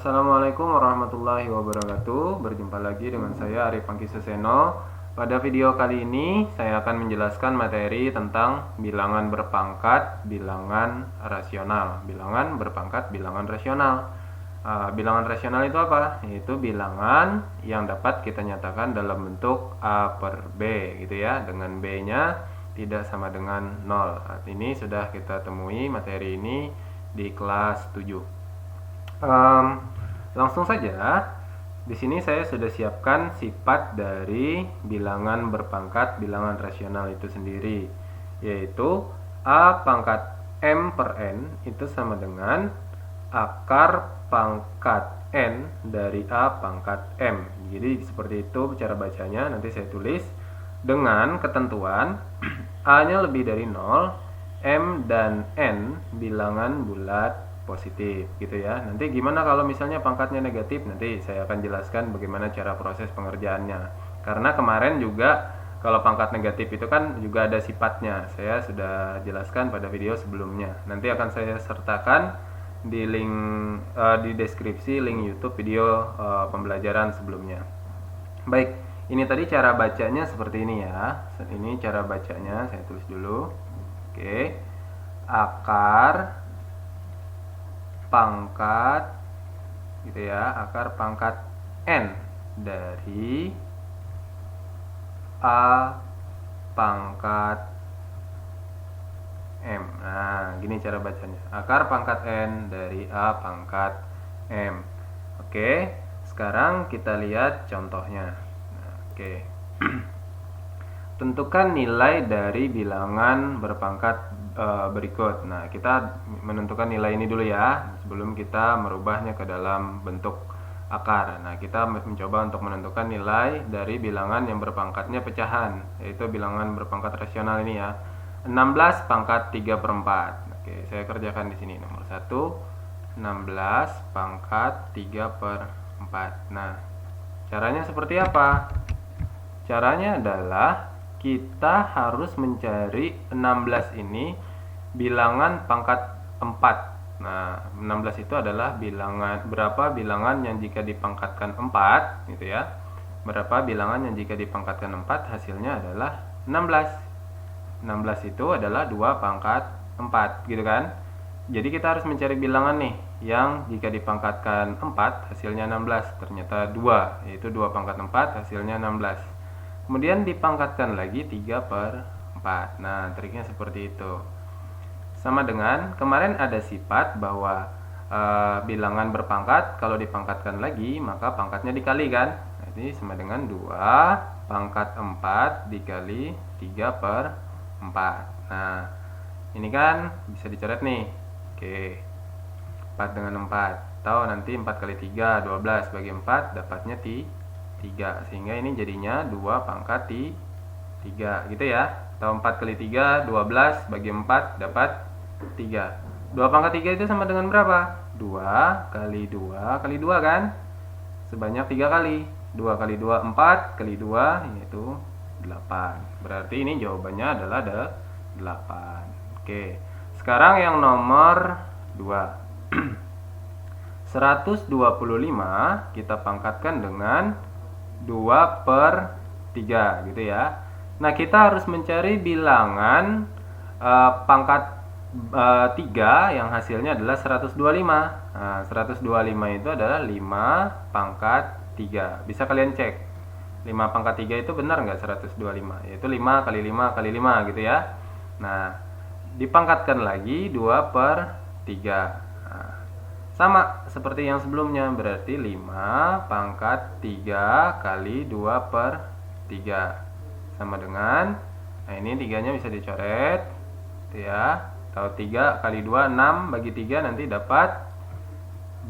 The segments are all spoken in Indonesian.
Assalamualaikum warahmatullahi wabarakatuh. Berjumpa lagi dengan saya Arif Angki Suseno. Pada video kali ini saya akan menjelaskan materi tentang bilangan berpangkat, bilangan rasional. Bilangan berpangkat, bilangan rasional. Bilangan rasional itu apa? Yaitu bilangan yang dapat kita nyatakan dalam bentuk A per B gitu ya, dengan B-nya tidak sama dengan 0. Ini sudah kita temui materi ini di kelas 7. Langsung saja, di sini saya sudah siapkan sifat dari bilangan berpangkat bilangan rasional itu sendiri, yaitu A pangkat M per N itu sama dengan akar pangkat N dari A pangkat M. Jadi seperti itu cara bacanya, nanti saya tulis dengan ketentuan A-nya lebih dari 0, M dan N bilangan bulat positif gitu ya. Nanti gimana kalau misalnya pangkatnya negatif, nanti saya akan jelaskan bagaimana cara proses pengerjaannya. Karena kemarin juga kalau pangkat negatif itu kan juga ada sifatnya, saya sudah jelaskan pada video sebelumnya. Nanti akan saya sertakan di link di deskripsi link YouTube video pembelajaran sebelumnya. Baik, ini tadi cara bacanya seperti ini ya. Ini cara bacanya, saya tulis dulu. Oke. Akar pangkat gitu ya, akar pangkat N dari A pangkat M. Nah, gini cara bacanya. Akar pangkat N dari A pangkat M. Oke, sekarang kita lihat contohnya. Nah, oke. Tentukan nilai dari bilangan berpangkat berikut. Nah, kita menentukan nilai ini dulu ya, sebelum kita merubahnya ke dalam bentuk akar. Nah, kita mencoba untuk menentukan nilai dari bilangan yang berpangkatnya pecahan, yaitu bilangan berpangkat rasional ini ya. 16 pangkat 3 per 4. Oke, saya kerjakan di sini. Nomor 1, 16 pangkat 3 per 4. Nah, caranya seperti apa? Caranya adalah kita harus mencari 16 ini bilangan pangkat 4. Nah, 16 itu adalah bilangan, berapa bilangan yang jika dipangkatkan 4 gitu ya. Berapa bilangan yang jika dipangkatkan 4 hasilnya adalah 16. 16 itu adalah 2 pangkat 4 gitu kan. Jadi kita harus mencari bilangan nih yang jika dipangkatkan 4 hasilnya 16. Ternyata 2, yaitu 2 pangkat 4 hasilnya 16. Kemudian dipangkatkan lagi 3 per 4. Nah, triknya seperti itu. Sama dengan kemarin ada sifat bahwa bilangan berpangkat kalau dipangkatkan lagi maka pangkatnya dikali kan. Jadi sama dengan 2 pangkat 4 dikali 3 per 4. Nah, ini kan bisa dicoret nih. Oke, 4 dengan 4. Atau nanti 4 kali 3, 12 bagi 4 dapatnya 3, sehingga ini jadinya 2 pangkat 3 gitu ya. Atau 4 kali 3, 12 bagi 4 dapat 3. 2 pangkat 3 itu sama dengan berapa? 2 kali 2 kali 2 kan? Sebanyak 3 kali. 2 kali 2, 4 kali 2 yaitu 8. Berarti ini jawabannya adalah 8. Oke. Sekarang yang nomor 2. 125 kita pangkatkan dengan 2 per 3 gitu ya. Nah, kita harus mencari bilangan pangkat 3 yang hasilnya adalah 125. Nah, 125 itu adalah 5 pangkat 3. Bisa kalian cek. 5 pangkat 3 itu benar nggak 125? Yaitu 5 kali 5 kali 5 gitu ya. Nah, dipangkatkan lagi 2 per 3. Sama seperti yang sebelumnya, berarti 5 pangkat 3 kali 2 per 3 sama dengan, nah ini 3-nya bisa dicoret gitu ya. Atau 3 kali 2, 6 bagi 3 nanti dapat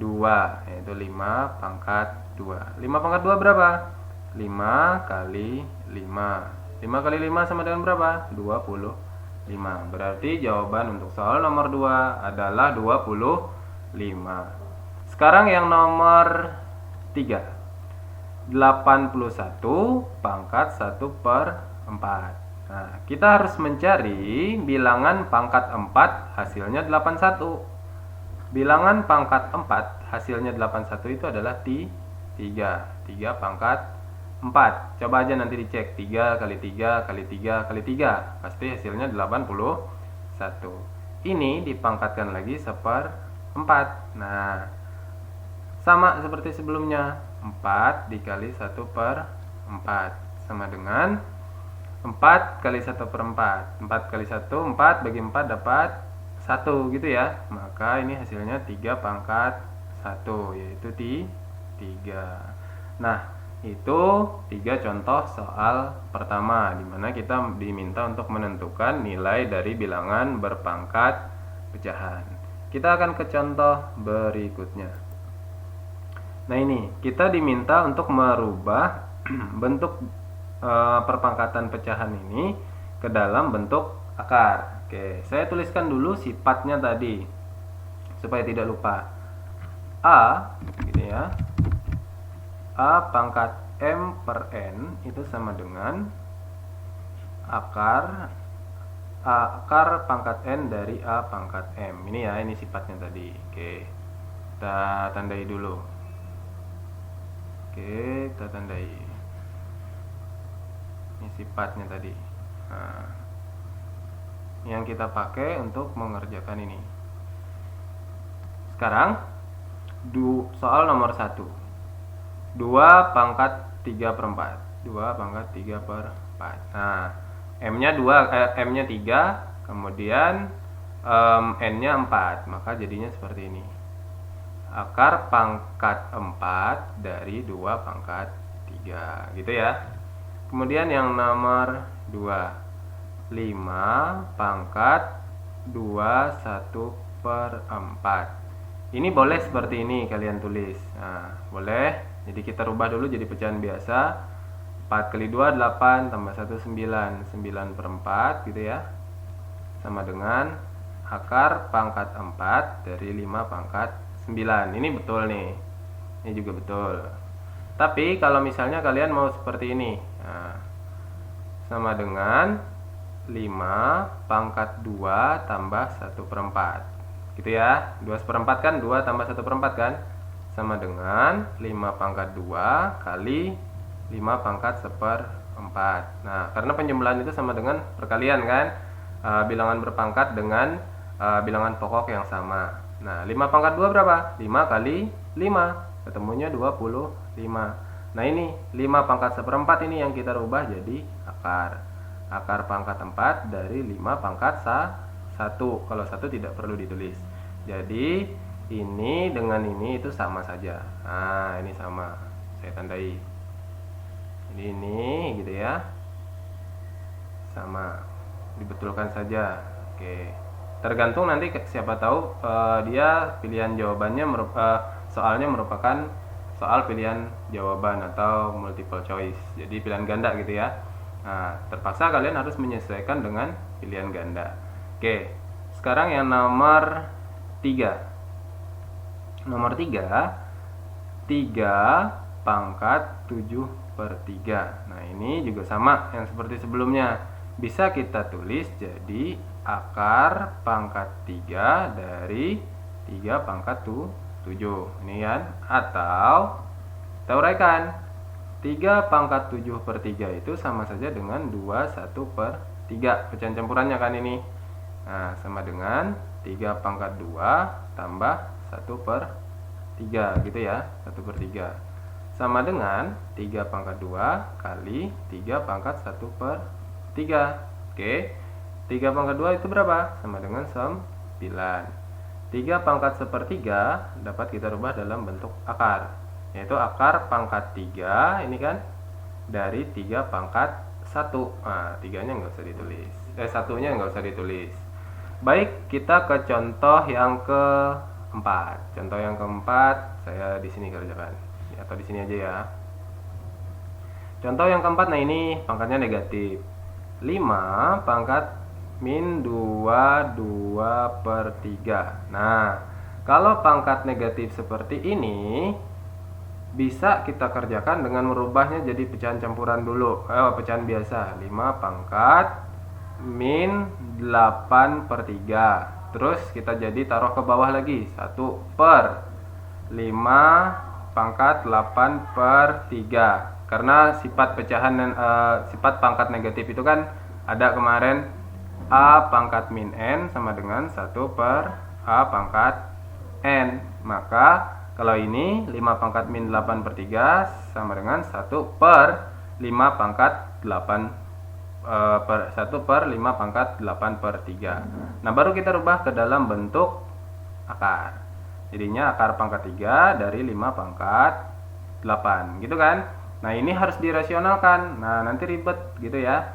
2, yaitu 5 pangkat 2. 5 pangkat 2 berapa? 5 kali 5. 5 kali 5 sama dengan berapa? 25. Berarti jawaban untuk soal nomor 2 adalah 25. Sekarang yang nomor 3. 81 pangkat 1 per 4. Nah, kita harus mencari bilangan pangkat 4 hasilnya 81. Bilangan pangkat 4 hasilnya 81 itu adalah 3 pangkat 4. Coba aja nanti dicek 3 kali 3 kali 3 kali 3, pasti hasilnya 81. Ini dipangkatkan lagi 1/4. Nah, sama seperti sebelumnya, 4 dikali 1/4 sama dengan 4 kali 1/4. 4 kali 1, 4 bagi 4 dapat 1 gitu ya. Maka ini hasilnya 3 pangkat 1, yaitu 3. Nah, itu 3 contoh soal pertama, di mana kita diminta untuk menentukan nilai dari bilangan berpangkat pecahan. Kita akan ke contoh berikutnya. Nah, ini kita diminta untuk merubah bentuk perpangkatan pecahan ini ke dalam bentuk akar. Oke, saya tuliskan dulu sifatnya tadi supaya tidak lupa. A, gitu ya. A pangkat M per N itu sama dengan akar pangkat N dari A pangkat M. Ini ya, ini sifatnya tadi. Oke, kita tandai dulu. Oke, kita tandai. Ini sifatnya tadi. Nah, yang kita pakai untuk mengerjakan ini. Sekarang soal nomor 1. 2 pangkat 3/4. 2 pangkat 3/4. Nah, M-nya 3, kemudian N-nya 4, maka jadinya seperti ini. Akar pangkat 4 dari 2 pangkat 3, gitu ya. Kemudian yang nomor 2, 5 pangkat 21/4. Ini boleh seperti ini kalian tulis. Nah, boleh. Jadi kita rubah dulu jadi pecahan biasa. 4 kali 2 8 tambah 1 9, 9/4 gitu ya. Sama dengan akar pangkat 4 dari 5 pangkat 9. Ini betul nih. Ini juga betul. Tapi kalau misalnya kalian mau seperti ini, nah, sama dengan 5 pangkat 2 tambah 1/4, gitu ya. 2/4 kan, 2 tambah 1/4 kan, sama dengan 5 pangkat 2 kali 5 pangkat 1/4. Nah, karena penjumlahan itu sama dengan perkalian kan, bilangan berpangkat dengan bilangan pokok yang sama. Nah, 5 pangkat 2 berapa? 5 kali 5, ketemunya 25. Nah, ini 5 pangkat 1/4 ini yang kita rubah jadi akar. Akar pangkat 4 dari 5 pangkat 1. Kalau 1 tidak perlu ditulis. Jadi, ini dengan ini itu sama saja. Nah, ini sama. Saya tandai. Ini gitu ya. Sama. Dibetulkan saja. Oke. Tergantung nanti siapa tahu dia pilihan jawabannya soalnya merupakan soal pilihan jawaban atau multiple choice. Jadi pilihan ganda gitu ya. Nah, terpaksa kalian harus menyesuaikan dengan pilihan ganda. Oke. Sekarang yang nomor 3. Nomor 3, 3 pangkat 7/3. Nah, ini juga sama yang seperti sebelumnya. Bisa kita tulis jadi akar pangkat 3 dari 3 pangkat 7. Ini kan. Atau kita uraikan. 3 pangkat 7/3 itu sama saja dengan 21/3. Pecahan campurannya kan ini. Nah, sama dengan 3 pangkat 2 tambah 1/3 gitu ya. 1/3 sama dengan 3 pangkat 2 kali 3 pangkat 1/3. Oke, 3 pangkat 2 itu berapa? Sama dengan 9. 3 pangkat 1/3 dapat kita rubah dalam bentuk akar, yaitu akar pangkat 3 ini kan dari 3 pangkat 1. Nah, 3-nya nggak usah ditulis. 1-nya nggak usah ditulis. Baik, kita ke contoh yang keempat. Contoh yang keempat saya di sini kerjakan, atau di sini aja ya. Contoh yang keempat, nah ini pangkatnya negatif. 5 pangkat min 2/3. Nah, kalau pangkat negatif seperti ini bisa kita kerjakan dengan merubahnya jadi pecahan campuran dulu. Pecahan biasa. 5 pangkat min 8/3. Terus kita jadi taruh ke bawah lagi 1/5 5 pangkat 8 per 3. Karena sifat pecahan dan sifat pangkat negatif itu kan ada kemarin A pangkat min N sama dengan 1 per A pangkat N. Maka kalau ini 5 pangkat min 8 per 3 sama dengan 1 per 5 pangkat 8 1 per 5 pangkat 8 per 3. Nah baru kita rubah ke dalam bentuk akar. Jadinya akar pangkat 3 dari 5 pangkat 8 gitu kan. Nah ini harus dirasionalkan. Nah nanti ribet gitu ya,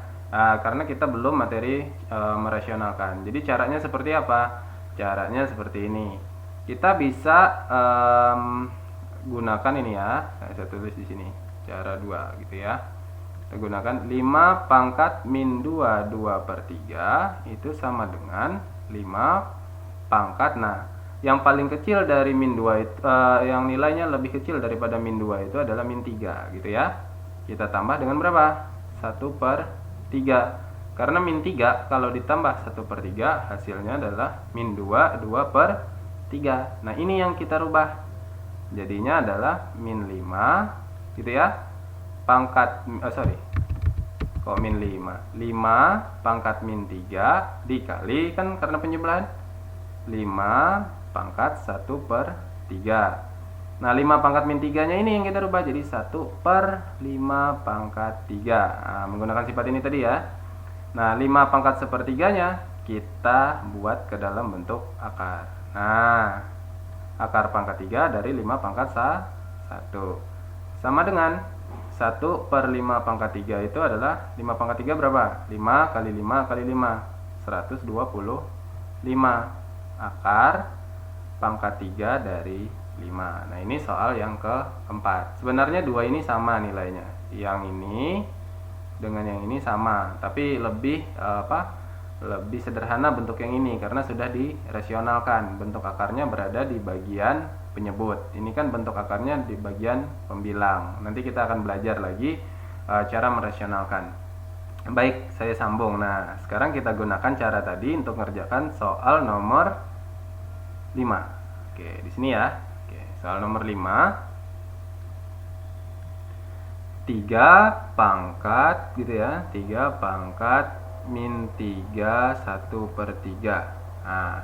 karena kita belum materi merasionalkan. Jadi caranya seperti apa? Caranya seperti ini. Kita bisa gunakan ini ya, saya tulis di sini cara 2 gitu ya. Kita gunakan 5 pangkat min 2 per 3 itu sama dengan 5 pangkat. Nah yang paling kecil dari min 2 itu, yang nilainya lebih kecil daripada min 2 itu adalah min 3 gitu ya. Kita tambah dengan berapa? 1 per 3. Karena min 3 kalau ditambah 1 per 3 hasilnya adalah min 2 per 3. Nah ini yang kita rubah. Jadinya adalah min 5 gitu ya. Pangkat kok min 5 pangkat min 3 dikali, kan karena penjumlahan, 5 pangkat 1 per 3. Nah 5 pangkat min 3 nya ini yang kita rubah jadi 1 per 5 pangkat 3. Nah, menggunakan sifat ini tadi ya. Nah 5 pangkat sepertiga nya kita buat ke dalam bentuk akar. Nah akar pangkat 3 dari 5 pangkat 1 sama dengan 1 per 5 pangkat 3 itu adalah 5 pangkat 3 berapa? 5 kali 5 kali 5 125. Akar pangkat 3 dari 5. Nah ini soal yang keempat. Sebenarnya dua ini sama nilainya. Yang ini dengan yang ini sama, tapi lebih lebih sederhana bentuk yang ini karena sudah dirasionalkan. Bentuk akarnya berada di bagian penyebut. Ini kan bentuk akarnya di bagian pembilang. Nanti kita akan belajar lagi cara merasionalkan. Baik, saya sambung. Nah, sekarang kita gunakan cara tadi untuk mengerjakan soal nomor 5. Oke, di sini ya. Oke, soal nomor 5. 3 pangkat gitu ya. 3 pangkat min 3 1 per 3. Nah,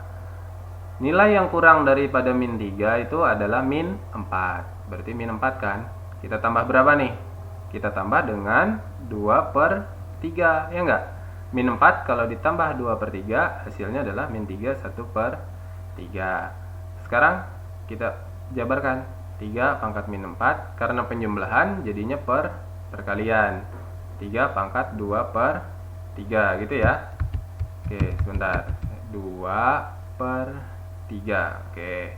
nilai yang kurang daripada min 3 itu adalah min 4. Berarti min 4 kan. Kita tambah berapa nih? Kita tambah dengan 2 per 3, ya enggak? Min 4 kalau ditambah 2 per 3 hasilnya adalah min 3 1 per 3. Sekarang kita jabarkan 3 pangkat min 4 karena penjumlahan jadinya perkalian 3 pangkat 2 per 3 gitu ya. Oke sebentar, 2 per 3. Oke,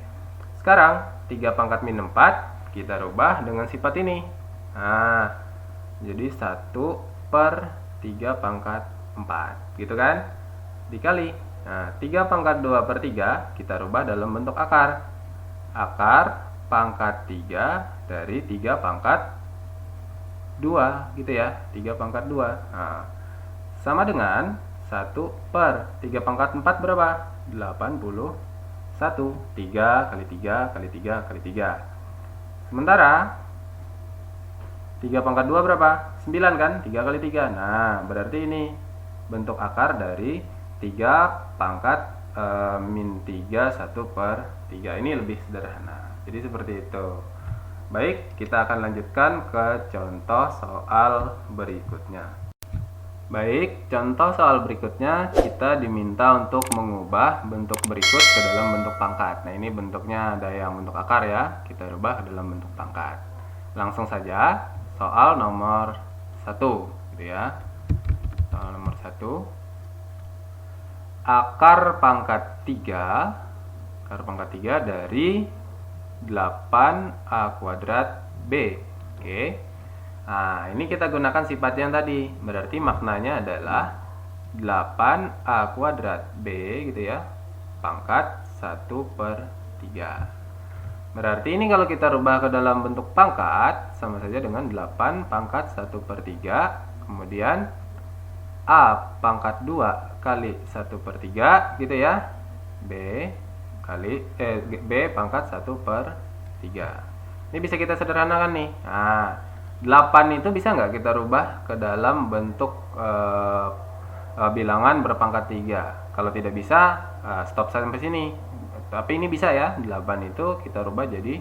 sekarang 3 pangkat min 4 kita rubah dengan sifat ini. Nah jadi 1 per 3 pangkat 4 gitu kan, dikali. Nah 3 pangkat 2 per 3 kita rubah dalam bentuk akar. Akar pangkat 3 dari 3 pangkat 2 gitu ya, 3 pangkat 2. Nah, sama dengan 1 per 3 pangkat 4 berapa? 81. 3 kali 3 kali 3 kali 3. Sementara 3 pangkat 2 berapa? 9 kan? 3 kali 3. Nah, berarti ini bentuk akar dari 3 pangkat min 3 1 per 3. Ini lebih sederhana. Jadi seperti itu. Baik, kita akan lanjutkan ke contoh soal berikutnya. Baik, contoh soal berikutnya kita diminta untuk mengubah bentuk berikut ke dalam bentuk pangkat. Nah, ini bentuknya ada yang bentuk akar ya. Kita rubah ke dalam bentuk pangkat. Langsung saja. Soal nomor 1 gitu ya. Soal nomor 1. Akar pangkat 3 dari 8a kuadrat B. Oke. Nah, ini kita gunakan sifat yang tadi. Berarti maknanya adalah 8a kuadrat B gitu ya. Pangkat 1 per 3. Berarti ini kalau kita rubah ke dalam bentuk pangkat sama saja dengan 8 pangkat 1 per 3. Kemudian A pangkat 2 kali 1 per 3 gitu ya. B pangkat 1 per 3. Ini bisa kita sederhanakan nih. Nah, 8 itu bisa nggak kita rubah ke dalam bentuk bilangan berpangkat 3? Kalau tidak bisa, stop sampai sini. Tapi ini bisa ya, 8 itu kita rubah jadi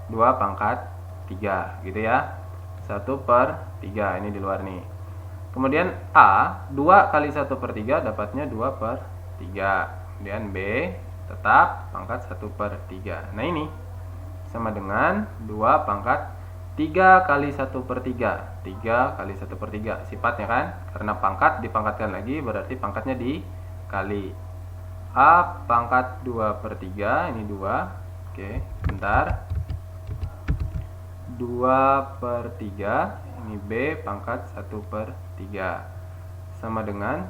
2 pangkat 3 gitu ya. 1/3, ini di luar nih. Kemudian A, 2 kali 1/3 dapatnya 2/3. Kemudian B, tetap pangkat 1/3. Nah ini sama dengan 2 pangkat 3 kali 1/3. 3 kali 1/3 sifatnya kan, karena pangkat dipangkatkan lagi berarti pangkatnya dikali. A pangkat 2/3, ini 2. Oke, bentar. 2/3, ini B pangkat 1/3 sama dengan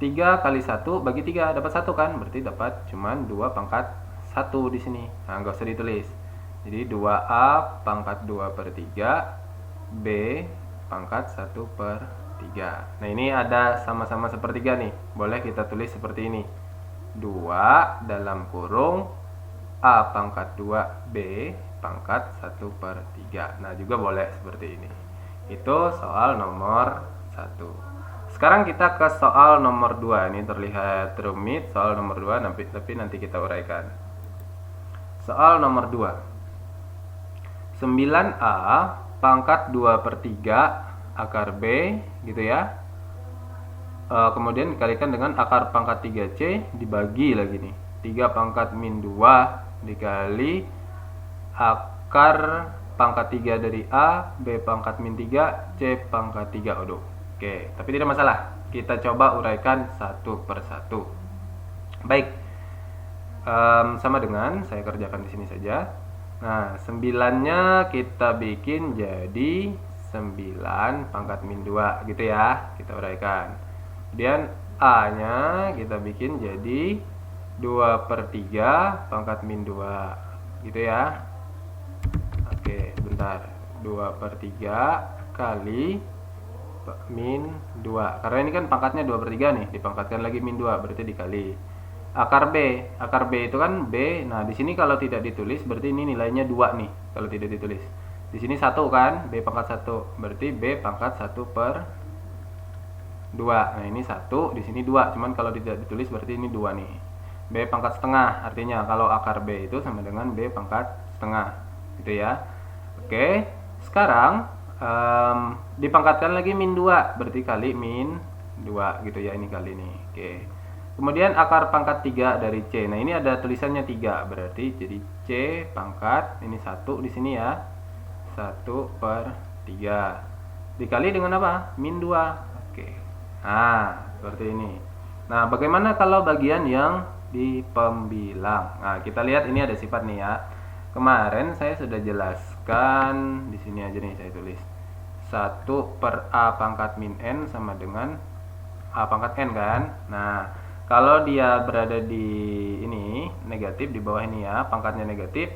3 kali 1 bagi 3 dapat 1 kan, berarti dapat cuman 2 pangkat 1 di sini. Nah, nggak usah ditulis. Jadi 2A pangkat 2/3, B pangkat 1/3. Nah, ini ada sama-sama sepertiga nih. Boleh kita tulis seperti ini. 2 dalam kurung A pangkat 2 B pangkat 1/3. Nah, juga boleh seperti ini. Itu soal nomor 1. Sekarang kita ke soal nomor 2. Ini terlihat rumit soal nomor 2, tapi nanti kita uraikan. Soal nomor 2. 9A pangkat 2/3 akar B gitu ya. Kemudian dikalikan dengan akar pangkat 3C dibagi lagi nih. 3 pangkat min 2 dikali akar pangkat 3 dari A, B pangkat min 3, C pangkat 3. Oke, tapi tidak masalah. Kita coba uraikan satu persatu. Baik, sama dengan saya kerjakan di sini saja. Nah, 9-nya kita bikin jadi 9 pangkat min 2 gitu ya. Kita uraikan. Kemudian A-nya kita bikin jadi 2/3 pangkat min 2 gitu ya. Oke, bentar. 2/3 kali min 2. Karena ini kan pangkatnya 2/3 nih, dipangkatkan lagi min 2 berarti dikali. Akar B itu kan B. Nah, di sini kalau tidak ditulis berarti ini nilainya 2 nih kalau tidak ditulis. Di sini 1 kan, B pangkat 1. Berarti B pangkat 1/2. Nah, ini 1, di sini 2. Cuman kalau tidak ditulis berarti ini 2 nih. B pangkat setengah, artinya kalau akar B itu sama dengan B pangkat setengah gitu ya. Oke, sekarang dipangkatkan lagi min 2 berarti kali min 2 gitu ya, ini kali ini. Oke, kemudian akar pangkat 3 dari C. Nah, ini ada tulisannya 3 berarti jadi C pangkat ini 1 di sini ya, 1/3 dikali dengan apa, min 2. Oke, nah seperti ini. Nah, bagaimana kalau bagian yang di pembilang? Nah, kita lihat ini ada sifat nih ya. Kemarin saya sudah jelaskan, di sini aja nih saya tulis 1/A pangkat min N sama dengan A pangkat N kan. Nah, kalau dia berada di ini negatif, di bawah ini ya, pangkatnya negatif.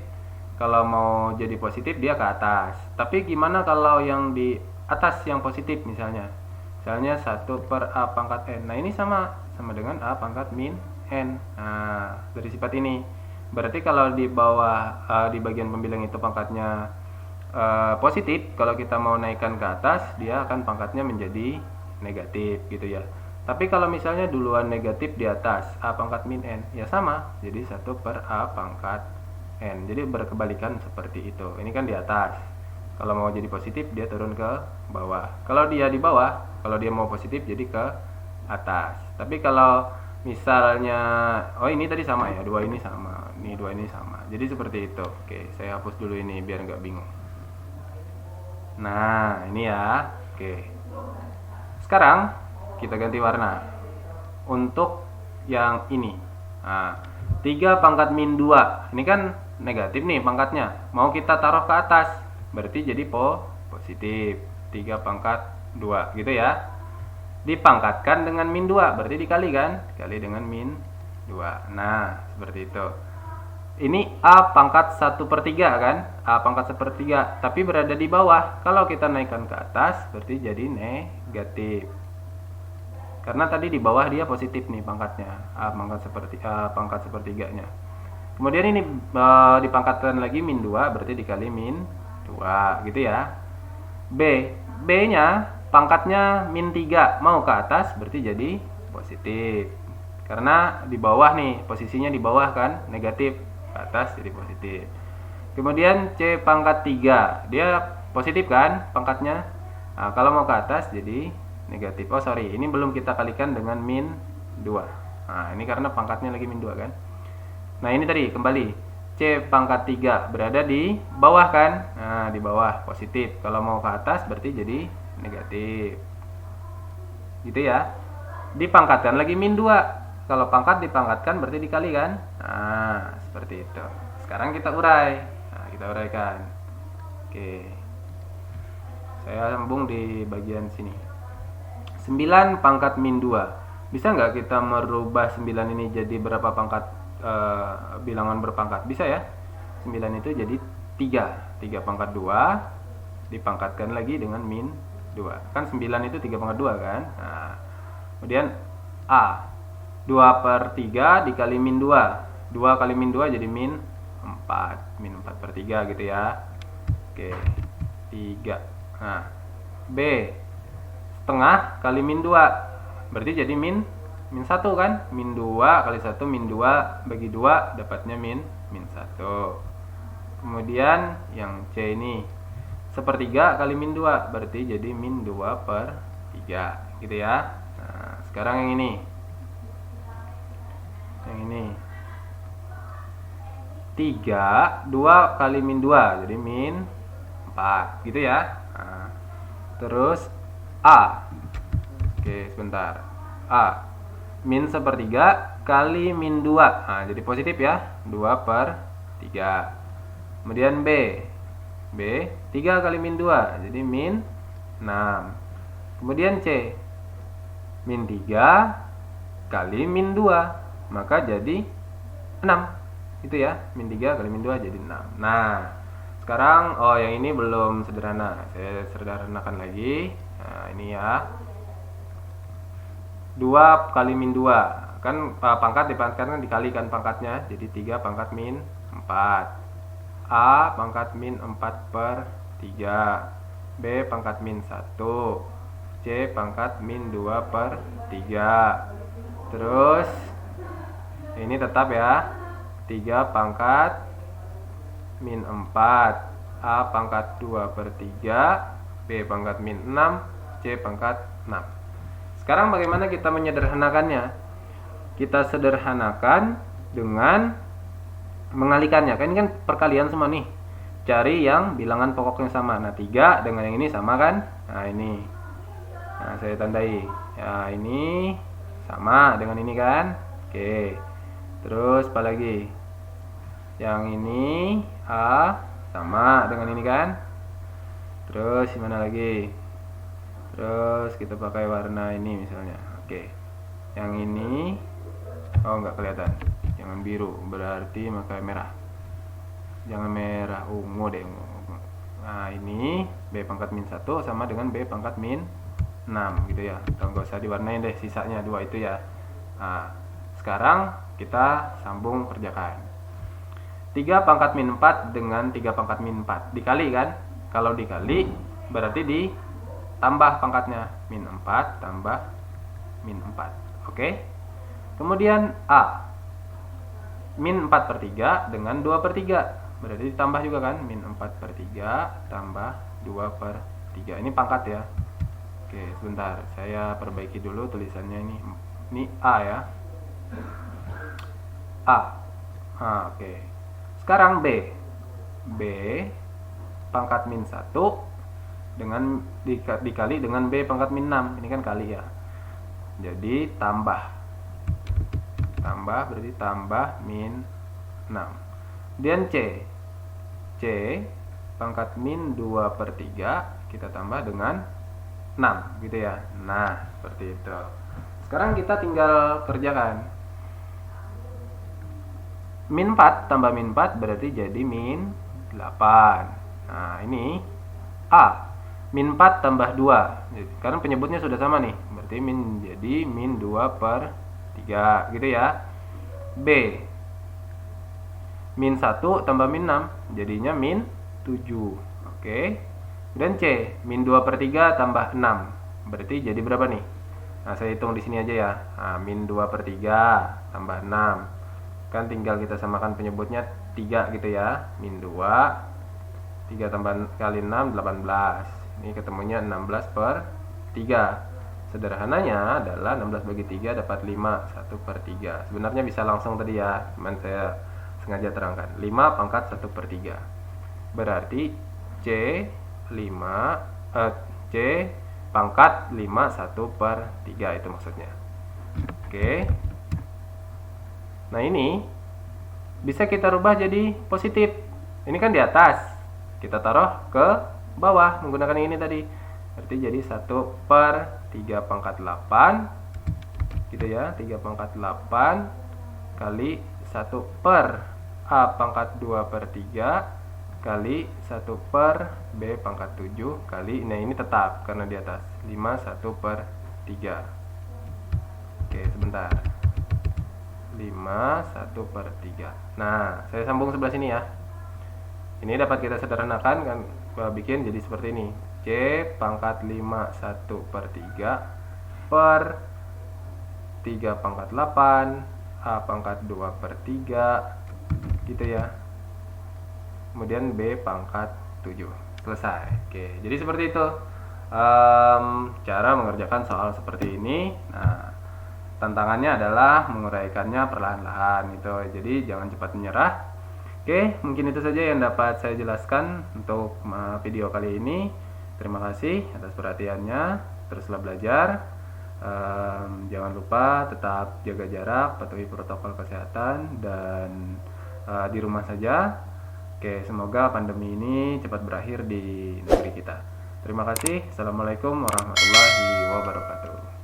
Kalau mau jadi positif dia ke atas. Tapi gimana kalau yang di atas yang positif misalnya? Misalnya 1/A pangkat N. Nah, ini sama dengan A pangkat min N. Nah, dari sifat ini. Berarti kalau di bawah di bagian pembilang itu pangkatnya positif, kalau kita mau naikkan ke atas dia akan pangkatnya menjadi negatif gitu ya. Tapi kalau misalnya duluan negatif di atas A pangkat min N, ya sama, jadi 1/A pangkat N. Jadi berkebalikan seperti itu. Ini kan di atas, kalau mau jadi positif dia turun ke bawah. Kalau dia di bawah, kalau dia mau positif jadi ke atas. Tapi kalau misalnya, oh ini tadi sama ya, 2 ini sama, ini 2 ini sama, jadi seperti itu. Oke, saya hapus dulu ini biar nggak bingung. Nah, ini ya. Oke, sekarang kita ganti warna untuk yang ini. Nah, 3 pangkat min 2 ini kan negatif nih pangkatnya, mau kita taruh ke atas berarti jadi positif. 3 pangkat 2 gitu ya, dipangkatkan dengan min 2 berarti dikali kan, dikali dengan min 2. Nah, seperti itu. Ini A pangkat 1/3 kan, A pangkat 1/3, tapi berada di bawah. Kalau kita naikkan ke atas berarti jadi negatif, karena tadi di bawah dia positif nih pangkatnya, A pangkat 1/3-nya. Kemudian ini dipangkatkan lagi min 2 berarti dikali min 2 gitu ya. B nya pangkatnya min 3 mau ke atas berarti jadi positif. Karena di bawah nih, posisinya di bawah kan, negatif, ke atas jadi positif. Kemudian C pangkat 3, dia positif kan pangkatnya. Nah, kalau mau ke atas jadi negatif. Oh sorry, ini belum kita kalikan dengan min 2. Nah, ini karena pangkatnya lagi min 2 kan. Nah, ini tadi kembali. C pangkat 3 berada di bawah kan. Nah, di bawah positif. Kalau mau ke atas berarti jadi negatif. Gitu ya. Dipangkatkan lagi min 2. Kalau pangkat dipangkatkan berarti dikali kan. Nah, seperti itu. Sekarang kita urai. Nah, kita uraikan. Oke. Saya sambung di bagian sini. 9 pangkat min 2. Bisa nggak kita merubah 9 ini jadi berapa pangkat bilangan berpangkat? Bisa ya. 9 itu jadi 3. 3 pangkat 2 dipangkatkan lagi dengan min 2. Kan 9 itu 3 pangkat 2 kan. Nah, kemudian A 2/3 dikali min 2. 2 kali min 2 jadi min 4. Min 4/3 gitu ya. Oke. 3. Nah, B setengah kali min 2. Berarti jadi min 1 kan? Min 2 kali 1 min 2 bagi 2 dapatnya min 1. Kemudian yang C ini 1/3 kali min 2 berarti jadi min 2/3 gitu ya. Nah, sekarang yang ini 3 2 kali min 2 jadi min 4 gitu ya. Nah, terus A. Oke, sebentar. A min 1/3 kali min 2. Nah, jadi positif ya. 2/3. Kemudian B 3 kali min 2 jadi min 6. Kemudian C min 3 kali min 2 maka jadi 6. Itu ya, min 3 kali min 2 jadi 6. Nah, sekarang yang ini belum sederhana. Saya sederhanakan lagi. Nah, ini ya. 2 kali min 2. Kan pangkat dipangkatkan dikalikan pangkatnya. Jadi 3 pangkat min 4. A pangkat min 4/3. B pangkat min 1. C pangkat min 2/3. Terus ini tetap ya. 3 pangkat min 4. A pangkat 2/3. B pangkat min 6. C pangkat 6. Sekarang bagaimana kita menyederhanakannya? Kita sederhanakan dengan mengalikannya. Kan ini kan perkalian semua nih. Cari yang bilangan pokoknya sama. Nah, 3 dengan yang ini sama kan? Nah, ini. Nah, saya tandai. Ya, ini sama dengan ini kan? Oke. Terus apa lagi? Yang ini A sama dengan ini kan? Terus gimana lagi? Terus kita pakai warna ini misalnya. Oke. Yang ini enggak kelihatan. Jangan biru, berarti pakai merah. Jangan merah, ungu deh, ungu. Nah, ini B pangkat min 1 sama dengan B pangkat min 6 gitu ya. Atau enggak usah diwarnain deh, sisanya 2 itu ya. Nah, sekarang kita sambung kerjakan. 3 pangkat min 4 dengan 3 pangkat min 4 dikali kan? Kalau dikali berarti ditambah pangkatnya, min 4 tambah min 4. Oke. Kemudian A min 4/3 dengan 2/3 berarti ditambah juga kan? Min 4/3 tambah 2/3. Ini pangkat ya. Oke, sebentar, saya perbaiki dulu tulisannya ini. Ini A ya. A. Oke. Sekarang B pangkat min 1 dengan dikali dengan B pangkat min 6. Ini kan kali ya. Jadi tambah berarti tambah min 6. Dan C pangkat min 2/3 kita tambah dengan 6 gitu ya. Nah, seperti itu. Sekarang kita tinggal kerjakan. Min 4 tambah min 4 berarti jadi min 8. Nah, ini A min 4 tambah 2. Karena penyebutnya sudah sama nih. Berarti jadi min 2/3 gitu ya. B min 1 tambah min 6 jadinya min 7. Oke. Dan C, min 2/3 tambah 6. Berarti jadi berapa nih? Nah, saya hitung di sini aja ya. Nah, min 2/3 tambah 6. Kan tinggal kita samakan penyebutnya 3 gitu ya. Min 2, 3 tambah kali 6, 18. Ini ketemunya 16/3. Sederhananya adalah 16 bagi 3 dapat 5, 1/3. Sebenarnya bisa langsung tadi ya, cuman saya sengaja terangkan. 5 pangkat 1/3. Berarti C 5 C pangkat 5 1/3 itu maksudnya. Oke. Nah, ini bisa kita rubah jadi positif. Ini kan di atas, kita taruh ke bawah menggunakan ini tadi. Berarti jadi 1/3 pangkat 8 gitu ya. 3 pangkat 8 kali 1/A pangkat 2/3 kali 1/B pangkat 7 kali, nah ini tetap karena di atas 5 1/3. Oke, sebentar. 5 1/3. Nah, saya sambung sebelah sini ya. Ini dapat kita sederhanakan kan, bikin jadi seperti ini. C pangkat 5 1/3 per 3 pangkat 8 A pangkat 2/3 gitu ya. Kemudian B pangkat 7. Selesai. Oke, jadi seperti itu cara mengerjakan soal seperti ini. Nah, tantangannya adalah menguraikannya perlahan-lahan gitu. Jadi jangan cepat menyerah. Oke, mungkin itu saja yang dapat saya jelaskan untuk video kali ini. Terima kasih atas perhatiannya. Teruslah belajar. Jangan lupa tetap jaga jarak, patuhi protokol kesehatan, dan di rumah saja. Oke, semoga pandemi ini cepat berakhir di negeri kita. Terima kasih. Assalamualaikum warahmatullahi wabarakatuh.